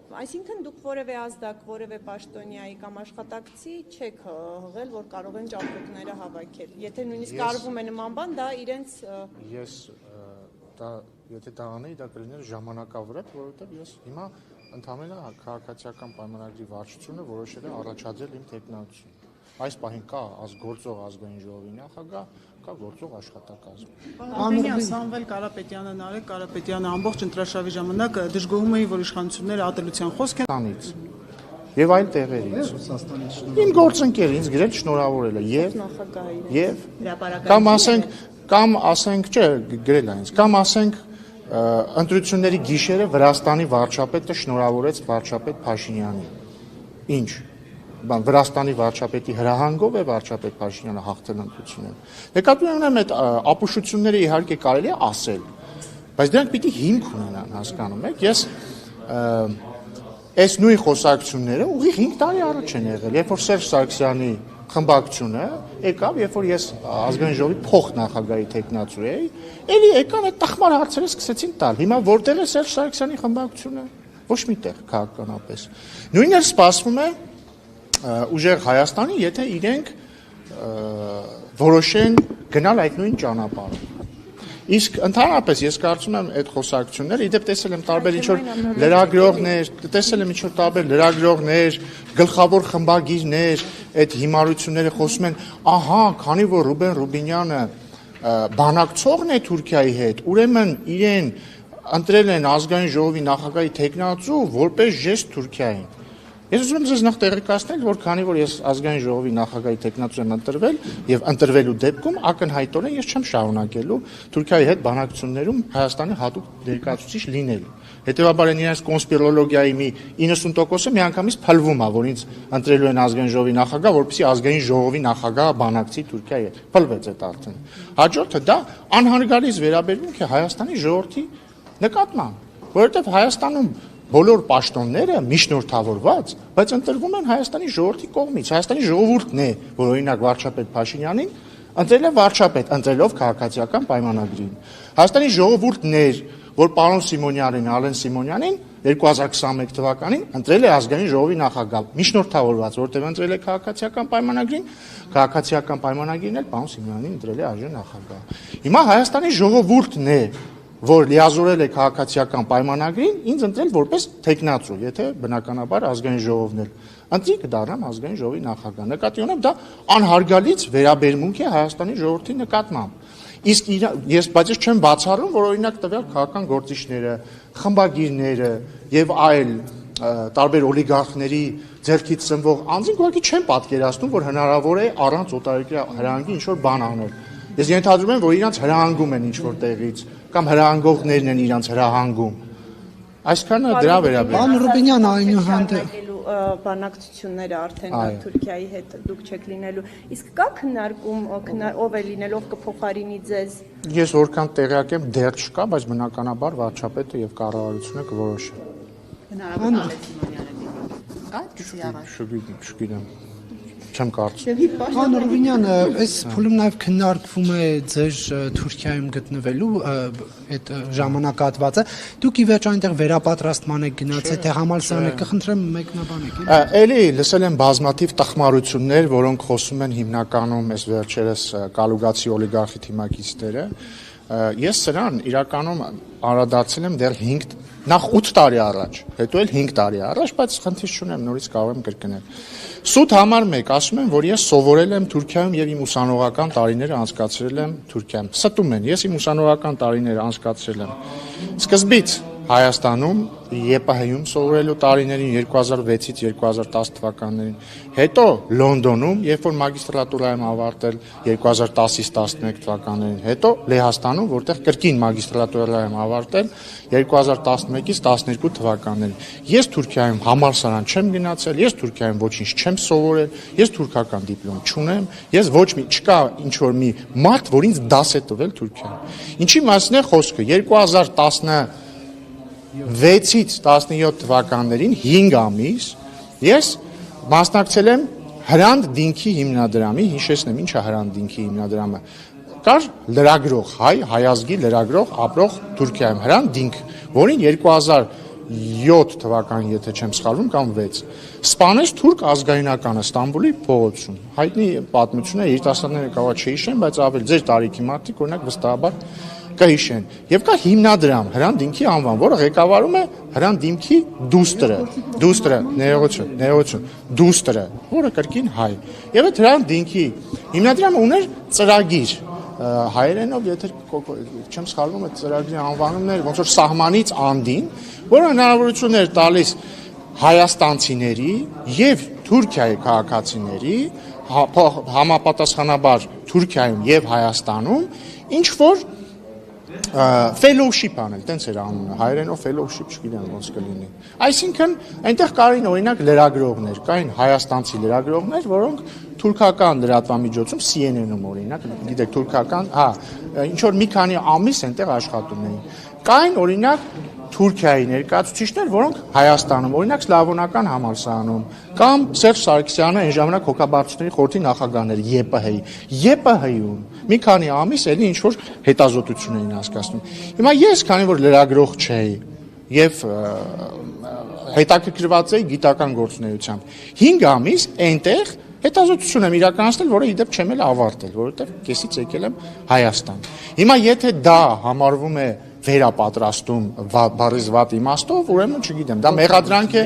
Այսինքն դուք որևէ ազդակ, որևէ պաշտոնյայի կամ աշխատակցի չեք հղել, որ կարող են ճամփորդները հավաքել։ Եթե նույնիսկ արվում է նման բան, դա իրենց Ես եթե դա անեի, դա կլիներ ժամանակավրեպ, որովհետև ես հիմա ընդհանրապես քաղաքացիական պայմանագրի վարչությունը որոշել է առաջադրել իմ թեկնածությունը։ Այս պահին կա գործող ազգային ժողովի նախագահ, կա գործող աշխատակազմ։ Պարոն Սամվել Կարապետյանը, Նարեկ Կարապետյանը ամբողջ ընտրաշավի ժամանակ դժգոհում էին, որ իշխանությունները ատելության խոսք են տանից եւ այլ տեղերից։ Իմ գործընկերը ինձ գրել շնորհավորել է եւ կամ ասենք, չէ, գրել է ինձ, կամ ասենք ընտրությունների գիշերը Վրաստանի վարչապետը շնորհավորեց վարչապետ Փաշինյանին։ Ինչ Վրաստանի վարչապետի հրահանգով է վարչապետ Փաշինյանը հաղթել ընտրությունները։ Նկատի ունեմ այդ ապուշությունները իհարկե կարելի է ասել, բայց դրանք պիտի հիմք ունենան, հասկանում եք։ Ես այս նույն խոսակցությունները ուղիղ 5 տարի առաջ են եղել, երբ որ Սերժ Սարգսյանի խմբակցությունը եկավ, երբ որ ես ազգային ժողովի փոխնախագահի թեկնածու էի, էլի եկան այդ տխմար հարցերը սկսեցին տալ։ Հիմա որտեղ է Սերժ Սարգսյանի խմբակցությունը։ Ոչ միտեղ քաղաքականապես։ Նույնն էլ սպասվում է ուժեղ Հայաստանի, եթե իրենք որոշեն գնալ այդ նույն ճանապարհով։ Իսկ ընդհանրապես ես կարծում եմ այդ խոսակցությունները, իդեպ տեսել եմ տարբեր ինչ-որ լրագրողներ, գլխավոր խմբագիրներ, այդ հիմարությունները խոսում են, ահա, քանի որ Ռուբեն Ռուբինյանը բանակցողն է Թուրքիայի հետ, ուրեմն իրեն ընտրել են ազգային ժողովի նախագահի թեկնածու որպես ժեստ Թուրքիային։ Ես ուզում եմ ձեզ նախ տեղեկացնել, որ քանի որ ես ազգային ժողովի նախագահի թեկնածու եմ ընտրվել եւ ընտրվելու դեպքում ակնհայտորեն ես չեմ շարունակելու Թուրքիայի հետ բանակցություններում Հայաստանի հատուկ ներկայացուցիչ լինելու։ Հետևաբար իրենց կոնսպիրոլոգիայի մի 90%-ը միանգամից փլվում է, որ ինձ ընտրելու են ազգային ժողովի նախագահ, որպեսզի ազգային ժողովի նախագահը բանակցի Թուրքիայի հետ։ Փլվեց այդ արդեն։ Հաջորդը դա անհարգալից վերաբերմունք է Հայաստանի ժողովրդի նկատմամբ, որովհետեւ Հայաստանում բոլոր պաշտոնները միջնորդավորված, բայց ընտրվում են Հայաստանի ժողովրդի կողմից։ Հայաստանի ժողովուրդն է, որ օրինակ վարչապետ Փաշինյանին ընտրել է վարչապետ, ընտրելով քաղաքացիական պայմանագրին։ Հայաստանի ժողովուրդն էր, որ պարոն Սիմոնյանին, Ալեն Սիմոնյանին 2021 թվականին ընտրել է ազգային ժողովի նախագահ, միջնորդավորված, որտեղ ընտրել է քաղաքացիական պայմանագրին, քաղաքացիական պայմանագրին էլ պարոն Սիմոնյանին ընտրել է այժմ նախագահ։ Հիմա Հայաստանի ժողովուրդն է, որ լիազորել է քաղաքացիական պայմանագրին, ինձ ընտրել որպես թեկնածու, եթե բնականաբար ազգային ժողովն էլ ընտրի կդառնամ ազգային ժողովի նախագահ։ Նկատի ունեմ, դա անհարգալից վերաբերմունք է Հայաստանի ժողովրդի նկատմամբ։ Իսկ բայց ես չեմ բացառում, որ օրինակ տվյալ քաղաքական գործիչները, խմբագիրները եւ այլ տարբեր օլիգարխների ձեռքից ծնվող անձինք ուղղակի չեն պատկերացնում, որ հնարավոր է առանց օտարերկրյա հրահանգի ինչ-որ բան անել։ Ես ենթադրում եմ, որ իրանց հրահանգում են ինչ-որ տեղից կամ հրահանգողներն են իրանց հրահանգում։ Այսքանը դրա վերաբերյալ։ Պարոն Ռուբինյան, այնուհանդերձ բանակցությունները արդեն Թուրքիայի հետ դուք չեք լինելու։ Իսկ կա քննարկում, ով է լինելով կփոխարինի ձեզ։ Ես որքան տեղյակ եմ, դեռ չկա, բայց բնականաբար վարչապետը եւ կառավարությունը կորոշեն։ Հնարավոր է Սիմոնյանը դիմի։ Չգիտեմ։ Չեմ կարծում։ Պարոն Ռուբինյան, այս փուլում նաև քննարկվում է ձեր Թուրքիայում գտնվելու այդ ժամանակահատվածը։ Դուք ի վերջ այնտեղ վերապատրաստման եք գնացել, թե համալսարան եք, կխնդրեմ մեկնաբանեք։ Էլի լսել եմ բազմաթիվ տխմարություններ, որոնք խոսում են հիմնականում այս վերջերս կալուգացի օլիգարխի թիմակիցները։ Ես սրան իրականում անդրադարձել եմ դեռ 8 տարի առաջ, հետո էլ 5 տարի առաջ, բայց խնդիր չունեմ, նորից կարող եմ կրկնել։ Սուտ համար 1 ասում եմ, որ ես սովորել եմ Թուրքիայում եւ իմ ուսանողական տարիները անցկացրել եմ Թուրքիայում։ Ստում են, ես իմ ուսանողական տարիները անցկացրել եմ սկզբից Հայաստանում, ԵՊՀ-ում սովորելու տարիներին 2006-ից 2010 թվականներին, հետո Լոնդոնում, երբ որ մագիստրատուրա եմ ավարտել 2010-ից 11 թվականներին, հետո Լեհաստանում, որտեղ կրկին մագիստրատուրա եմ ավարտել 2011-ից 12 թվականներին։ Ես Թուրքիայում համալսարան չեմ գնացել, ես Թուրքիայում ոչինչ չեմ սովորել, ես թուրքական դիպլոմ չունեմ, ես ոչ մի չկա ինչ որ մի մարդ, որ ինձ դաս է տվել Թուրքիայում։ Ինչի մասին է խոսքը 2016-ից 17 թվականներին 5 ամիս ես մասնակցել եմ Հրանտ Դինքի հիմնադրամի, հիշեցնեմ ինչ է Հրանտ Դինքի հիմնադրամը, կար լրագրող, հայազգի լրագրող ապրող Թուրքիայում, Հրանտ Դինք, որին 7 թվականին, եթե չեմ սխալվում, կամ 6 սպանեց թուրք ազգայնականը Ստամբուլի փողոցում։ Հայտնի պատմություն է, երիտասարդները կարող չհիշեն, բայց ավելի ձեր տարիքի մարդիկ օրինակ վստահաբար կհիշեն։ Եվ կա հիմնադրամ Հրանտ Դիմքի անվան, որը ղեկավարում է Հրանտ Դիմքի դուստրը, ներողություն, դուստրը, որը կրկին հայ։ Եվ այդ Հրանտ Դիմքի հիմնադրամը ուներ ծրագիր հայերենով, եթե չեմ սխալվում, այդ ծրագրի անվանումն էր ոնց որ սահմանից անդին, որը հնարավորություն էր տալիս հայաստանցիների եւ Թուրքիայի քաղաքացիների համապատասխանաբար Թուրքիայում եւ Հայաստանում ինչ որ fellowship անել, տենց էր անունը, հայերենով fellowship չգիտեմ ոնց կլինի։ Այսինքն, այնտեղ կային օրինակ լրագրողներ, կային հայաստանցի լրագրողներ, որոնք թուրքական լրատվամիջոցում CNN-ում օրինակ, գիտեք, թուրքական, ինչ որ մի քանի ամիս այնտեղ աշխատում էին։ Կային օրինակ Թուրքիայի ներկայացուցիչներ, որոնք Հայաստանում, օրինակ Սլավոնական համալսարանում, կամ Սերժ Սարգսյանը այն ժամանակ հոգաբարձությունների խորհրդի նախագահն էր ԵՊՀ-ում մի քանի ամիս էլի ինչ որ հետազոտություն էին հասկացնում։ Հիմա ես, քանի որ լրագրող չէի եւ հետաքրքրված էի գիտական գործունեությամբ, 5 ամիս այնտեղ հետազոտություն եմ իրականացնել, որը իդեպ չեմ էլ ավարտել, որովհետեւ կեսից եկել եմ Հայաստան։ Հիմա եթե դա համարվում է վերապատրաստում բառի վատ իմաստով, ուրեմն չգիտեմ, դա մեղադրանք է։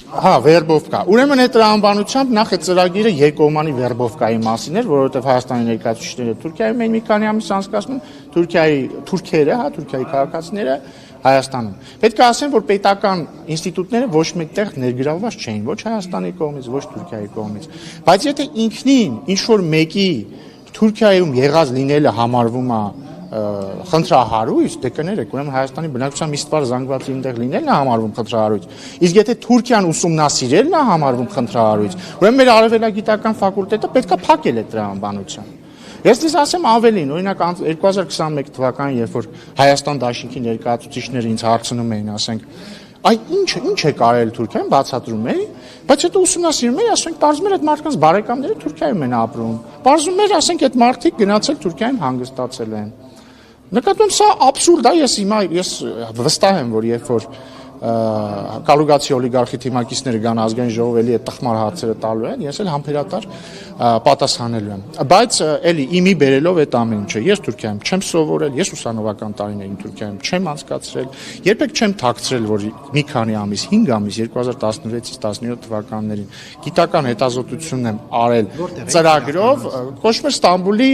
Վերբով կա։ Ուրեմն այդ տրամաբանությամբ նախ այդ ծրագիրը երկկողմանի վերբովկայի մասին էր, որովհետև Հայաստանի ներկայացուցիչները Թուրքիայում էին մի քանի ամիս անցկացնում, թուրքերը, Թուրքիայի քաղաքացիները Հայաստանում։ Պետք է ասեմ, որ պետական ինստիտուտները ոչ մեկտեղ ներգրավված չէին, ոչ Հայաստանի կողմից, ոչ Թուրքիայի կողմից։ Բայց եթե ինքնին ինչ որ մեկի Թուրքիայում եղած լինելը համարվում է խնդրահարույց, դե կներեք, ուրեմն Հայաստանի բնակչության մի ստվար զանգվածի այնտեղ լինելն է համարվում խնդրահարույց։ Իսկ եթե Թուրքիան ուսումնասիրելն է համարվում խնդրահարույց, ուրեմն մեր արևելագիտական ֆակուլտետը պետքա փակել այդ տրամաբանության։ Ես դες ասեմ ավելին, օրինակ 2021 թվականին, երբ որ Հայաստան դաշինքի ներկայացուցիչները ինձ հարցնում էին, ասենք, ինչ է կարել Թուրքիան, բացատրում էի, բայց հետո ուսումնասիրում էի, ասենք, բարձում էր այդ մարդկանց բարեկամները Թուրքիայում են ապրում։ Բարձում էր, ասենք, այդ մարդիկ գնացել Թուրքիայում հանգստացել են։ Նկատում սա աբսուրդ է, ես վստահ եմ, որ երբ որ կալուգացի օլիգարխի թիմակիցները գան ազգային ժողով էլի այդ տխմար հարցերը տալու են, ես էլ համբերատար պատասխանելու եմ։ Բայց էլի իմի բերելով այդ ամեն ինչը, ես Թուրքիայում չեմ սովորել, ես ուսանողական տարիներին Թուրքիայում չեմ անցկացրել, երբեք չեմ թաքցրել, որ մի քանի ամիս, 5 ամիս 2016-ից 17 թվականներին գիտական հետազոտություն եմ արել ծրագրով, կոչվում է Ստամբուլի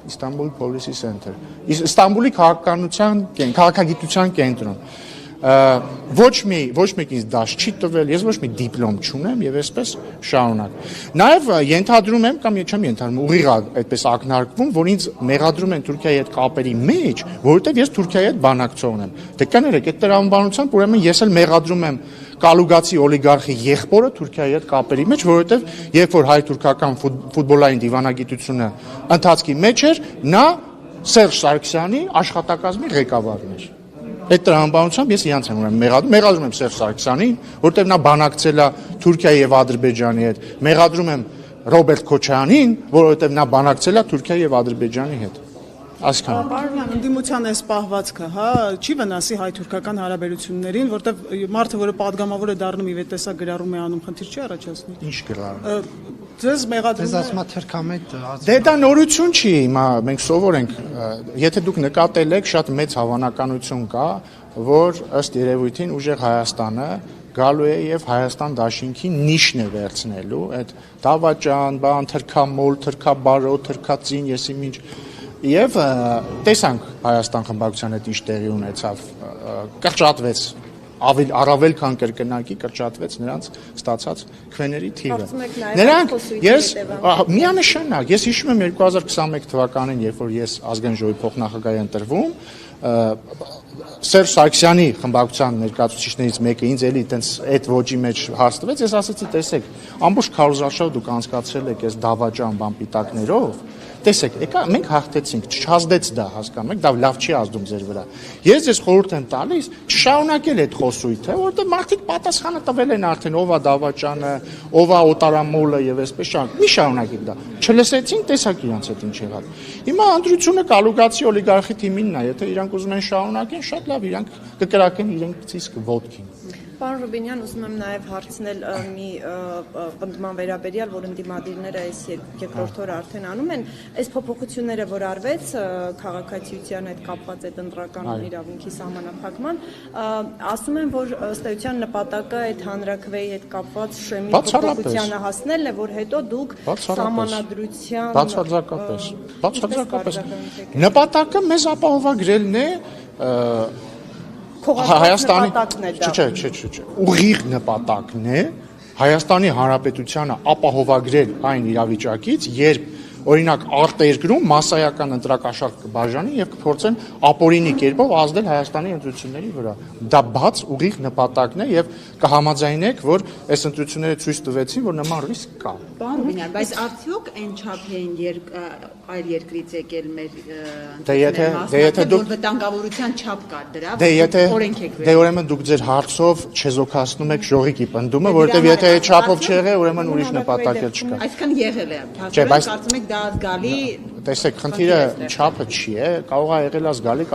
Istanbul Policy Center, Ստամբուլի քաղաքագիտության կենտրոն։ Ոչ մեկին դաշ չի տվել, ես ոչ մի դիպլոմ չունեմ եւ այսպես շարունակ։ Նաեւ ենթադրում եմ կամ չեմ ենթադրում, ուղիղ այդպես ակնարկվում, որ ինձ մեղադրում են Թուրքիայի հետ կապերի մեջ, որովհետեւ ես Թուրքիայի հետ բանակցողն եմ։ Դե կներեք, այդ տրամաբանությամբ ուրեմն ես էլ մեղադրում եմ կալուգացի օլիգարխի եղբորը Թուրքիայի հետ կապերի մեջ, որովհետև երբ որ հայ-թուրքական ֆուտբոլային դիվանագիտությունը ընթացքի մեջ էր, նա Սերժ Սարգսյանի աշխատակազմի ղեկավարն էր։ Այդ տրամաբանությամբ ես իրանց եմ մեղադրում եմ Սերժ Սարգսյանին, որովհետև նա բանակցել է Թուրքիայի եւ Ադրբեջանի հետ։ Մեղադրում եմ Ռոբերտ Քոչարյանին, որովհետև նա բանակցել է Թուրքիայի եւ Ադրբեջանի հետ։ Այսքան։ Պարոն, ընդդիմության այս պահվածքը, չի վնասի հայ-թուրքական հարաբերություններին, որտեղ մարդը, որը падգամավոր է դառնում եւ այդտեսա գրառում է անում, խնդիր չի առաջացնում։ Ինչ գրառում։ Ձեզ մեղադրում Ձեզ ասում է թրքամետ Դե դա նորություն չի, հիմա մենք սովոր ենք, եթե դուք նկատել եք, շատ մեծ հավանականություն կա, որ ըստ երևույթին ուժեղ Հայաստանը գալու է եւ Հայաստան դաշինքի նիշն է վերցնելու, այդ դավաճան, թրքամոլ, թրքաբարո, թրքածին, եսի ինչ Եվ տեսանք Հայաստան խմբակցության հետ ինչ տեղի ունեցավ, կրճատվեց, առավել քան կրկնակի կրճատվեց նրանց ստացած քվեների թիվը։ Նրանք միանշանակ, ես հիշում եմ 2021 թվականին, երբ որ ես ազգային ժողովի փոխնախագահ ընտրվում, Սերժ Սարգսյանի խմբակցության ներկայացուցիչներից մեկը ինձ էլի տենց այդ ոճի մեջ հարց տվեց, ես ասացի, տեսեք, ամբողջ քարոզարշավ դուք անցկացրել եք այս դավաճան բան պիտակներով, տեսեք, եկա մենք հաղթեցինք, չհազդեց դա, հասկանում եք, դա լավ չի ազդում ձեր վրա։ Ես ձեզ խորհուրդ եմ տալիս չշարունակել այդ խոսույթը, որովհետև մարդիկ պատասխանը տվել են արդեն ով է դավաճանը, ով է օտարամոլը եւ այսպես շարունակ։ Մի շարունակեք դա։ Չլսեցին, տեսակ իրանց հետ ինչ եղավ։ Հիմա ընտրությունը կալուգացի օլիգարխի թիմինն է, եթե իրանք ուզում են շարունակեն, շատ լավ, իրանք կկրակեն իրենցից ոտքին։ Պարոն Ռուբինյան, ուզում եմ նաև հարցնել մի պնդման վերաբերյալ, որ ընդդիմադիրները այս երկրորդ օրը արդեն անում են, այս փոփոխությունները, որ արվեց քաղաքացիության հետ կապված այդ ընտրական իրավունքի սահմանափակման, ասում են, որ ըստ էության նպատակը այդ հանրաքվեի հետ կապված շեմի փոփոխությանը հասնելն է, որ հետո դուք սահմանադրության բացարձակապես նպատակը մեզ ապահովագրելն է Հայաստանի չէ, ուղիղ նպատակն է Հայաստանի Հանրապետությանը ապահովագրել այն իրավիճակից, երբ օրինակ արտերկրում մասսայական ընտրակաշառք կբաժանի եւ կփորձեն ապօրինի կերպով ազդել Հայաստանի ընտրությունների վրա։ Դա բաց ուղիղ նպատակն է եւ կհամաձայնեք, որ այս ընտրությունները ցույց տվեցին, որ նման ռիսկ կա։ Պարոն Ռուբինյան, բայց արդյոք այն չափ են այլ երկրից եկել մեր դուք վտանգավորության չափ կա դրա, օրենք եք դե ուրեմն դուք ձեր հարցով չեզոքացնում եք ժողիկի պնդումը, որովհետեւ եթե այդ չափով չեղե, ուրեմն ուրիշ նպատակ էլ չկա։ Այսքան եղել է, կարծում եք դա զգալի տեսեք, խնդիրը չափը չի է, կարող է եղել ազգալի,